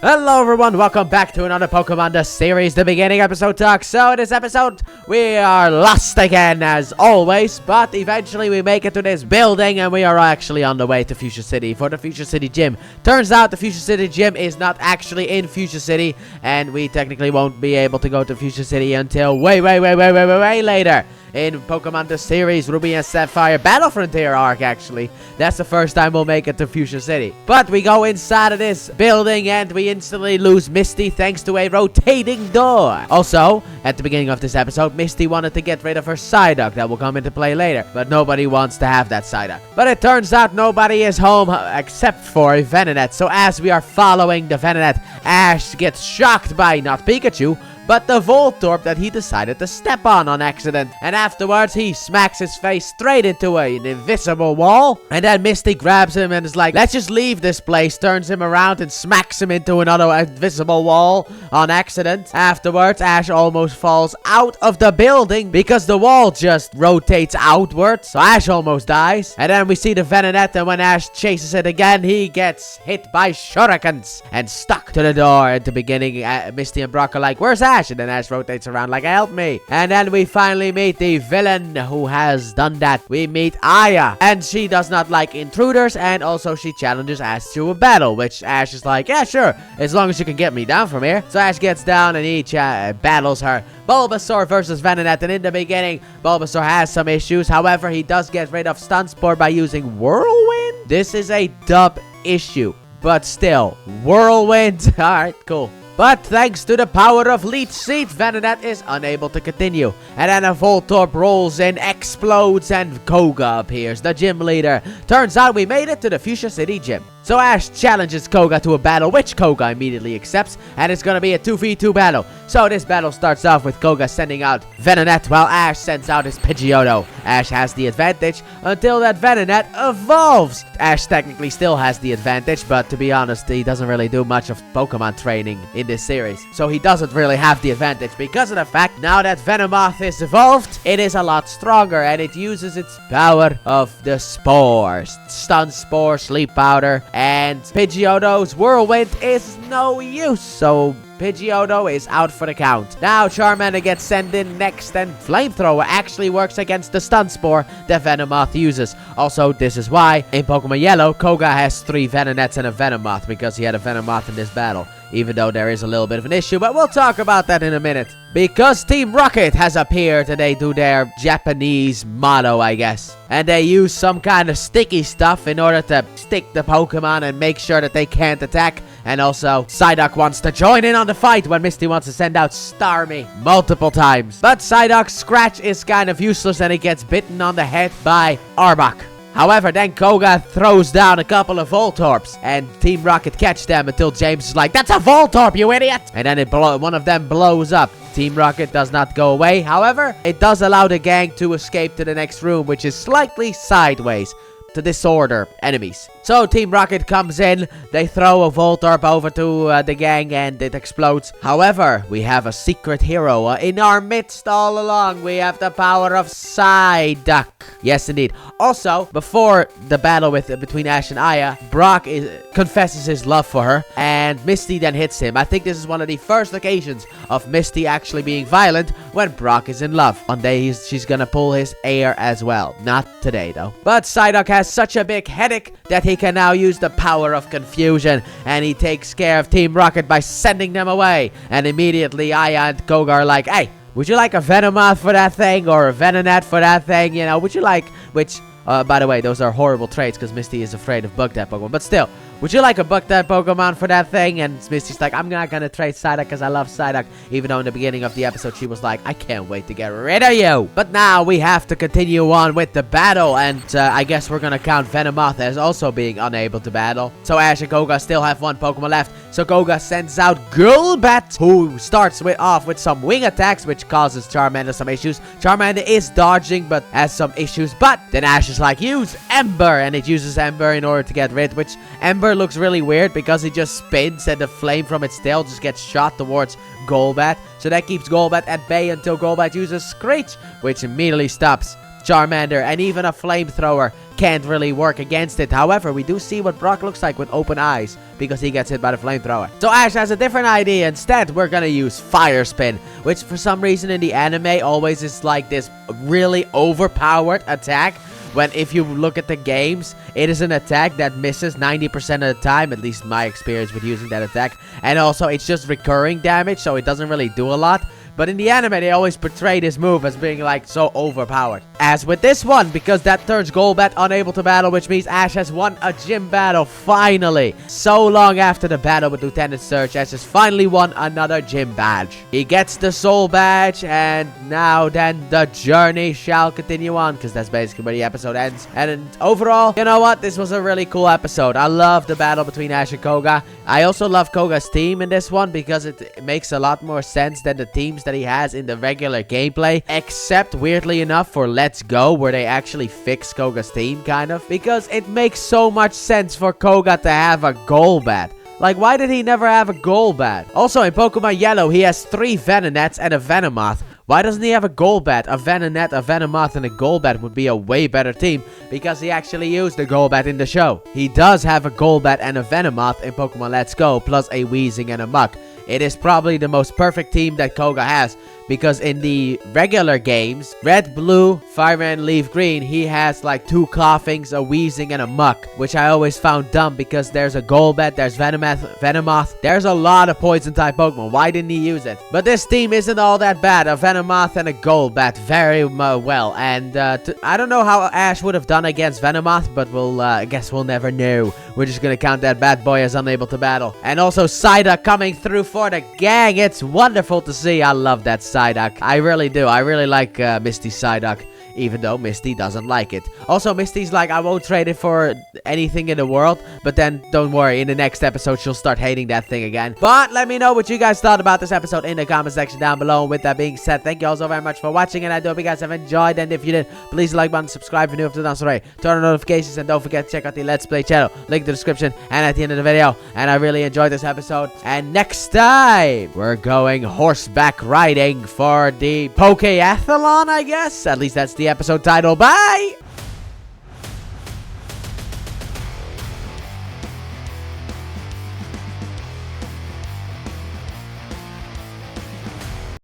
Hello everyone, welcome back to another Pokemon The Series, the beginning episode talk. So in this episode, we are lost again as always, but eventually we make it to this building and we are actually on the way to Fuchsia City for the Fuchsia City Gym. Turns out the Fuchsia City Gym is not actually in Fuchsia City and we technically won't be able to go to Fuchsia City until way later. In Pokemon The Series Ruby and Sapphire Battle Frontier arc, actually. That's the first time we'll make it to Fuchsia City. But we go inside of this building and we instantly lose Misty thanks to a rotating door. Also, at the beginning of this episode, Misty wanted to get rid of her Psyduck. That will come into play later. But nobody wants to have that Psyduck. But it turns out nobody is home except for a Venonat. So as we are following the Venonat, Ash gets shocked by not Pikachu, but the Voltorb that he decided to step on accident. And afterwards, he smacks his face straight into an invisible wall. And then Misty grabs him and is like, let's just leave this place. Turns him around and smacks him into another invisible wall on accident. Afterwards, Ash almost falls out of the building because the wall just rotates outwards. So Ash almost dies. And then we see the Venonat, and when Ash chases it again, he gets hit by shurikens and stuck to the door. At the beginning, Misty and Brock are like, where's Ash? And then Ash rotates around like, help me. And then we finally meet the villain who has done that. We meet Aya, and she does not like intruders, and also she challenges Ash to a battle, which Ash is like, yeah, sure, as long as you can get me down from here. So Ash gets down and he battles her. Bulbasaur versus Venonat, and in the beginning, Bulbasaur has some issues. However, he does get rid of Stun Spore by using Whirlwind. This is a dub issue, but still, Whirlwind. Alright, cool. But thanks to the power of Leech Seed, Venonat is unable to continue. And then a Voltorb rolls in, explodes, and Koga appears, the gym leader. Turns out we made it to the Fuchsia City Gym. So Ash challenges Koga to a battle, which Koga immediately accepts, and it's gonna be a 2v2 battle. So this battle starts off with Koga sending out Venonat while Ash sends out his Pidgeotto. Ash has the advantage until that Venonat evolves. Ash technically still has the advantage, but to be honest, he doesn't really do much of Pokemon training in this series. So he doesn't really have the advantage because of the fact now that Venomoth is evolved, it is a lot stronger and it uses its power of the spores. Stun Spore, Sleep Powder, and Pidgeotto's Whirlwind is no use, so Pidgeotto is out for the count. Now Charmander gets sent in next, and Flamethrower actually works against the Stun Spore that Venomoth uses. Also, this is why in Pokemon Yellow, Koga has 3 Venonats and a Venomoth, because he had a Venomoth in this battle. Even though there is a little bit of an issue, but we'll talk about that in a minute. Because Team Rocket has appeared and they do their Japanese motto, I guess. And they use some kind of sticky stuff in order to stick the Pokemon and make sure that they can't attack. And also, Psyduck wants to join in on the fight when Misty wants to send out Starmie multiple times. But Psyduck's scratch is kind of useless and it gets bitten on the head by Arbok. However, then Koga throws down a couple of Voltorbs, and Team Rocket catch them until James is like, that's a Voltorb, you idiot! And then one of them blows up. Team Rocket does not go away. However, it does allow the gang to escape to the next room, which is slightly sideways to disorder enemies. So Team Rocket comes in, they throw a Voltorb over to the gang and it explodes. However, we have a secret hero in our midst all along. We have the power of Psyduck. Yes, indeed. Also, before the battle between Ash and Aya, Brock confesses his love for her, and Misty then hits him. I think this is one of the first occasions of Misty actually being violent when Brock is in love. One day she's gonna pull his ear as well. Not today, though. But Psyduck has such a big headache that he can now use the power of confusion, and he takes care of Team Rocket by sending them away. And immediately Aya and Koga are like, hey, would you like a Venomoth for that thing, or a Venonat for that thing? You know, would you like, which, by the way, those are horrible traits because Misty is afraid of Bug-type Pokemon, but still, would you like a Bug-type Pokemon for that thing? And Misty's like, I'm not gonna trade Psyduck because I love Psyduck. Even though in the beginning of the episode, she was like, I can't wait to get rid of you. But now we have to continue on with the battle. And I guess we're gonna count Venomoth as also being unable to battle. So Ash and Koga still have one Pokemon left. So Koga sends out Golbat, who starts off with some wing attacks, which causes Charmander some issues. Charmander is dodging, but has some issues. But then Ash is like, use Ember. And it uses Ember in order to get rid, which Ember looks really weird because it just spins and the flame from its tail just gets shot towards Golbat. So that keeps Golbat at bay until Golbat uses Screech, which immediately stops Charmander, and even a flamethrower can't really work against it. However, we do see what Brock looks like with open eyes because he gets hit by the flamethrower. So Ash has a different idea. Instead, we're gonna use Fire Spin, which for some reason in the anime always is like this really overpowered attack. When if you look at the games, it is an attack that misses 90% of the time, at least my experience with using that attack. And also, it's just recurring damage, so it doesn't really do a lot. But in the anime, they always portray this move as being like so overpowered. As with this one, because that turns Golbat unable to battle, which means Ash has won a gym battle, finally. So long after the battle with Lieutenant Surge, Ash has finally won another gym badge. He gets the soul badge, and now then the journey shall continue on, because that's basically where the episode ends. And overall, you know what? This was a really cool episode. I love the battle between Ash and Koga. I also love Koga's team in this one, because it makes a lot more sense than the teams that he has in the regular gameplay, except weirdly enough for Let's Go, where they actually fix Koga's team kind of, because it makes so much sense for Koga to have a Golbat. Like, why did he never have a Golbat? Also, in Pokemon Yellow, he has 3 Venonats and a Venomoth. Why doesn't he have a Golbat? A Venonat, a Venomoth, and a Golbat would be a way better team, because he actually used the Golbat in the show. He does have a Golbat and a Venomoth in Pokemon Let's Go, plus a Weezing and a Muk. It is probably the most perfect team that Koga has, because in the regular games, Red, Blue, Fire, and Leaf Green, he has like 2 Coughings, a Weezing, and a Muk, which I always found dumb because there's a Golbat, there's Venomoth, there's a lot of Poison-type Pokemon. Why didn't he use it? But this team isn't all that bad. A Venomoth and a Golbat, very well. And I don't know how Ash would have done against Venomoth, but I guess we'll never know. We're just gonna count that bad boy as unable to battle. And also Psyduck coming through for the gang. It's wonderful to see. I love that Psyduck. I really do. I really like Misty Psyduck, even though Misty doesn't like it. Also, Misty's like, I won't trade it for anything in the world, but then don't worry, in the next episode she'll start hating that thing again. But let me know what you guys thought about this episode in the comment section down below. And with that being said, thank you all so very much for watching, and I do hope you guys have enjoyed. And if you did, please like button, subscribe if you're new, if you're not already, turn on notifications, and don't forget to check out the Let's Play channel, link in the description and at the end of the video. And I really enjoyed this episode, and next time we're going horseback riding for the Poké-Athlon, I guess. At least that's the episode title. Bye!